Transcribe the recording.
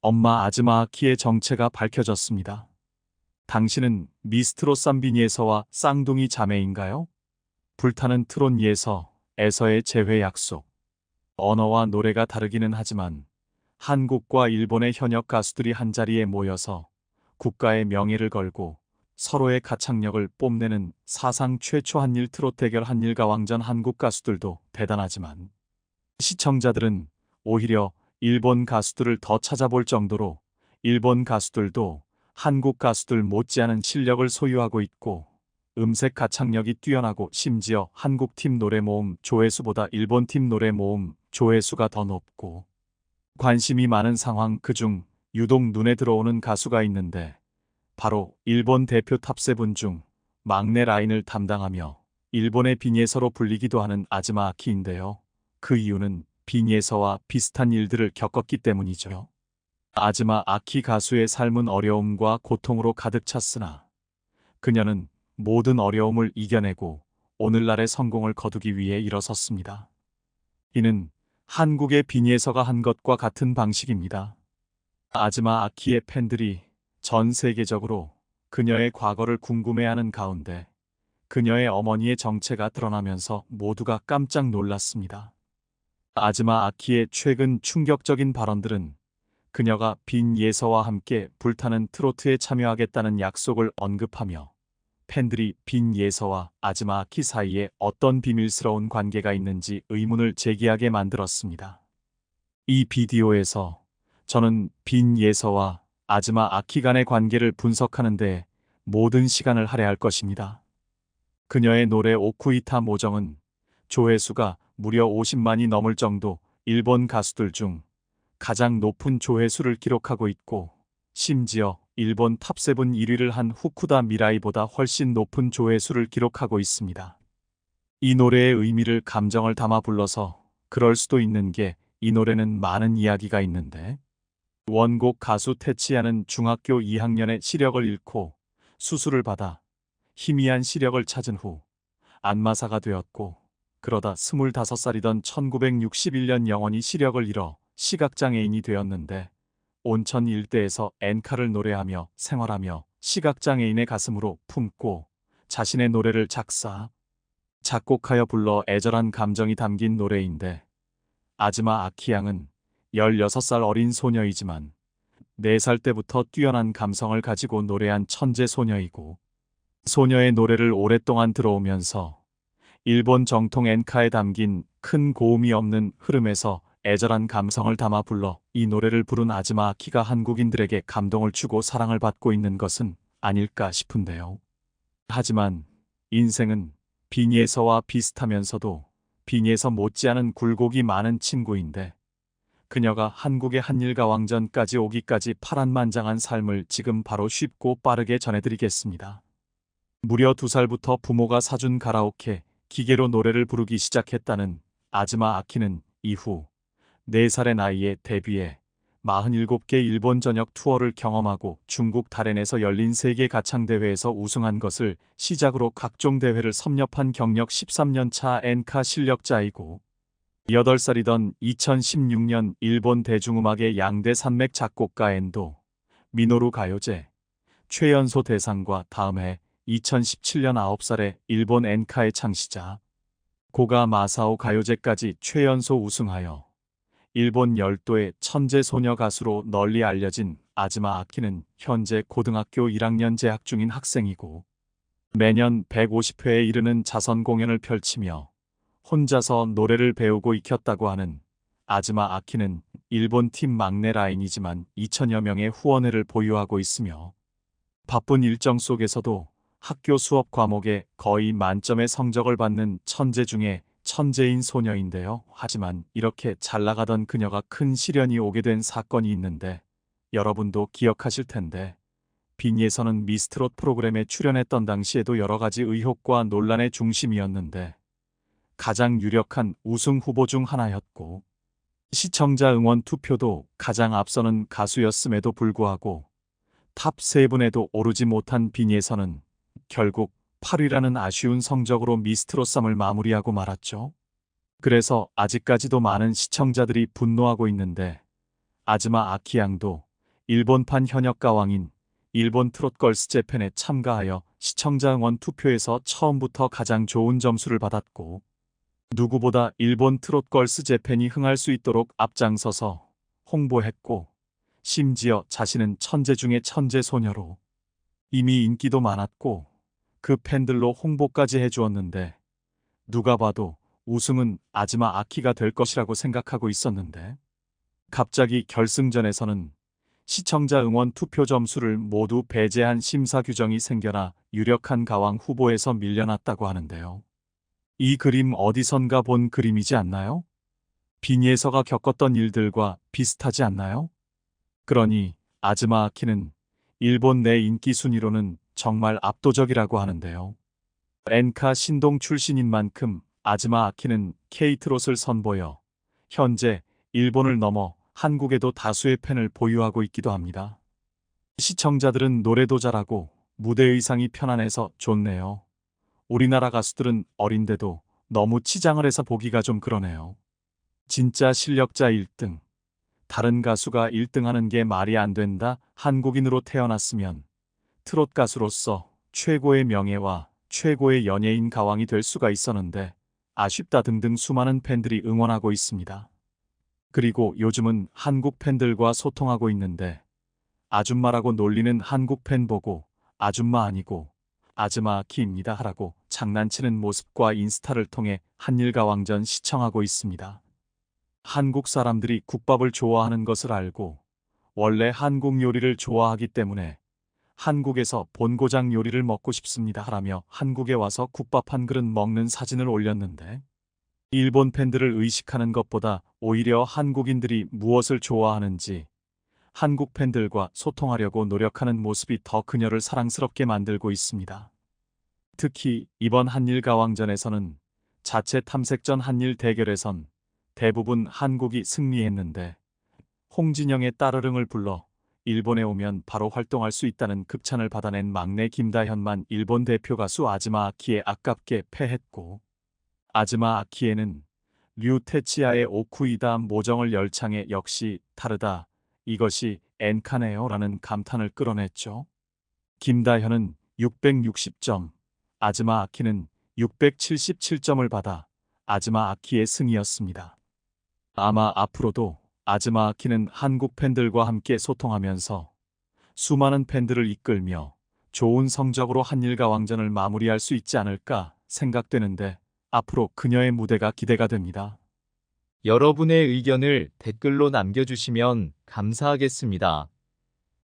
엄마 아즈마 아키의 정체가 밝혀졌습니다. 당신은 미스트로 쌈비니에서와 쌍둥이 자매인가요? 불타는 트롯예서에서의 재회 약속. 언어와 노래가 다르기는 하지만 한국과 일본의 현역 가수들이 한자리에 모여서 국가의 명예를 걸고 서로의 가창력을 뽐내는 사상 최초 한일 트롯 대결 한일가왕전. 한국 가수들도 대단하지만 시청자들은 오히려 일본 가수들을 더 찾아볼 정도로 일본 가수들도 한국 가수들 못지않은 실력을 소유하고 있고 음색 가창력이 뛰어나고 심지어 한국팀 노래 모음 조회수보다 일본팀 노래 모음 조회수가 더 높고 관심이 많은 상황. 그중 유독 눈에 들어오는 가수가 있는데 바로 일본 대표 탑세븐 중 막내 라인을 담당하며 일본의 빈예서로 불리기도 하는 아즈마 아키인데요. 그 이유는 빈예서와 비슷한 일들을 겪었기 때문이죠. 아즈마 아키 가수의 삶은 어려움과 고통으로 가득 찼으나 그녀는 모든 어려움을 이겨내고 오늘날의 성공을 거두기 위해 일어섰습니다. 이는 한국의 빈예서가 한 것과 같은 방식입니다. 아즈마 아키의 팬들이 전 세계적으로 그녀의 과거를 궁금해하는 가운데 그녀의 어머니의 정체가 드러나면서 모두가 깜짝 놀랐습니다. 아즈마 아키의 최근 충격적인 발언들은 그녀가 빈예서와 함께 불타는 트로트에 참여하겠다는 약속을 언급하며 팬들이 빈예서와 아즈마 아키 사이에 어떤 비밀스러운 관계가 있는지 의문을 제기하게 만들었습니다. 이 비디오에서 저는 빈예서와 아즈마 아키 간의 관계를 분석하는 데 모든 시간을 할애할 것입니다. 그녀의 노래 오쿠이타 모정은 조회수가 무려 50만이 넘을 정도 일본 가수들 중 가장 높은 조회수를 기록하고 있고 심지어 일본 탑세븐 1위를 한 후쿠다 미라이보다 훨씬 높은 조회수를 기록하고 있습니다. 이 노래의 의미를 감정을 담아 불러서 그럴 수도 있는 게 이 노래는 많은 이야기가 있는데 원곡 가수 테치야는 중학교 2학년에 시력을 잃고 수술을 받아 희미한 시력을 찾은 후 안마사가 되었고 그러다 25살이던 1961년 영원히 시력을 잃어 시각장애인이 되었는데 온천 일대에서 엔카를 노래하며 생활하며 시각장애인의 가슴으로 품고 자신의 노래를 작사, 작곡하여 불러 애절한 감정이 담긴 노래인데 아즈마 아키 양은 16살 어린 소녀이지만 4살 때부터 뛰어난 감성을 가지고 노래한 천재 소녀이고 소녀의 노래를 오랫동안 들어오면서 일본 정통 엔카에 담긴 큰 고음이 없는 흐름에서 애절한 감성을 담아 불러 이 노래를 부른 아즈마 아키가 한국인들에게 감동을 주고 사랑을 받고 있는 것은 아닐까 싶은데요. 하지만 인생은 빈예서와 비슷하면서도 빈예서 못지않은 굴곡이 많은 친구인데 그녀가 한국의 한일가왕전까지 오기까지 파란만장한 삶을 지금 바로 쉽고 빠르게 전해드리겠습니다. 무려 2살부터 부모가 사준 가라오케 기계로 노래를 부르기 시작했다는 아즈마 아키는 이후 4살의 나이에 데뷔해 47개 일본 전역 투어를 경험하고 중국 다롄에서 열린 세계 가창대회에서 우승한 것을 시작으로 각종 대회를 섭렵한 경력 13년 차 엔카 실력자이고 8살이던 2016년 일본 대중음악의 양대 산맥 작곡가 엔도 미노루 가요제 최연소 대상과 다음 해 2017년 9살에 일본 엔카의 창시자 고가 마사오 가요제까지 최연소 우승하여 일본 열도의 천재 소녀 가수로 널리 알려진 아즈마 아키는 현재 고등학교 1학년 재학 중인 학생이고 매년 150회에 이르는 자선 공연을 펼치며 혼자서 노래를 배우고 익혔다고 하는 아즈마 아키는 일본 팀 막내 라인이지만 2천여 명의 후원회를 보유하고 있으며 바쁜 일정 속에서도 학교 수업 과목에 거의 만점의 성적을 받는 천재 중에 천재인 소녀인데요. 하지만 이렇게 잘 나가던 그녀가 큰 시련이 오게 된 사건이 있는데 여러분도 기억하실 텐데 빈예서는 미스트롯 프로그램에 출연했던 당시에도 여러 가지 의혹과 논란의 중심이었는데 가장 유력한 우승 후보 중 하나였고 시청자 응원 투표도 가장 앞서는 가수였음에도 불구하고 탑 3분에도 오르지 못한 빈예서는 결국 8위라는 아쉬운 성적으로 미스트롯 쌈을 마무리하고 말았죠. 그래서 아직까지도 많은 시청자들이 분노하고 있는데 아즈마 아키 양도 일본판 현역 가왕인 일본 트롯걸스 재팬에 참가하여 시청자 응원 투표에서 처음부터 가장 좋은 점수를 받았고, 누구보다 일본 트롯걸스 재팬이 흥할 수 있도록 앞장서서 홍보했고, 심지어 자신은 천재 중의 천재 소녀로 이미 인기도 많았고 그 팬들로 홍보까지 해주었는데, 누가 봐도 우승은 아즈마 아키가 될 것이라고 생각하고 있었는데, 갑자기 결승전에서는 시청자 응원 투표 점수를 모두 배제한 심사 규정이 생겨나 유력한 가왕 후보에서 밀려났다고 하는데요. 이 그림 어디선가 본 그림이지 않나요? 비니에서가 겪었던 일들과 비슷하지 않나요? 그러니 아즈마 아키는 일본 내 인기 순위로는 정말 압도적이라고 하는데요. 엔카 신동 출신인 만큼 아즈마 아키는 K트롯을 선보여 현재 일본을 넘어 한국에도 다수의 팬을 보유하고 있기도 합니다. 시청자들은 노래도 잘하고 무대 의상이 편안해서 좋네요. 우리나라 가수들은 어린데도 너무 치장을 해서 보기가 좀 그러네요. 진짜 실력자 1등. 다른 가수가 1등하는 게 말이 안 된다. 한국인으로 태어났으면 트롯 가수로서 최고의 명예와 최고의 연예인 가왕이 될 수가 있었는데 아쉽다 등등 수많은 팬들이 응원하고 있습니다. 그리고 요즘은 한국 팬들과 소통하고 있는데, 아줌마라고 놀리는 한국 팬 보고 아줌마 아니고 아즈마 아키입니다 하라고 장난치는 모습과 인스타를 통해 한일가왕전 시청하고 있습니다. 한국 사람들이 국밥을 좋아하는 것을 알고 원래 한국 요리를 좋아하기 때문에 한국에서 본고장 요리를 먹고 싶습니다 하라며 한국에 와서 국밥 한 그릇 먹는 사진을 올렸는데, 일본 팬들을 의식하는 것보다 오히려 한국인들이 무엇을 좋아하는지 한국 팬들과 소통하려고 노력하는 모습이 더 그녀를 사랑스럽게 만들고 있습니다. 특히 이번 한일가왕전에서는 자체 탐색전 한일 대결에선 대부분 한국이 승리했는데, 홍진영의 따르릉을 불러 일본에 오면 바로 활동할 수 있다는 극찬을 받아낸 막내 김다현만 일본 대표 가수 아즈마 아키에 아깝게 패했고, 아즈마 아키에는 류테치아의 오쿠이다 모정을 열창해 역시 다르다. 이것이 엔카네요 라는 감탄을 끌어냈죠. 김다현은 660점, 아즈마 아키는 677점을 받아 아즈마 아키의 승이었습니다. 아마 앞으로도 아즈마 아키는 한국 팬들과 함께 소통하면서 수많은 팬들을 이끌며 좋은 성적으로 한일가왕전을 마무리할 수 있지 않을까 생각되는데, 앞으로 그녀의 무대가 기대가 됩니다. 여러분의 의견을 댓글로 남겨주시면 감사하겠습니다.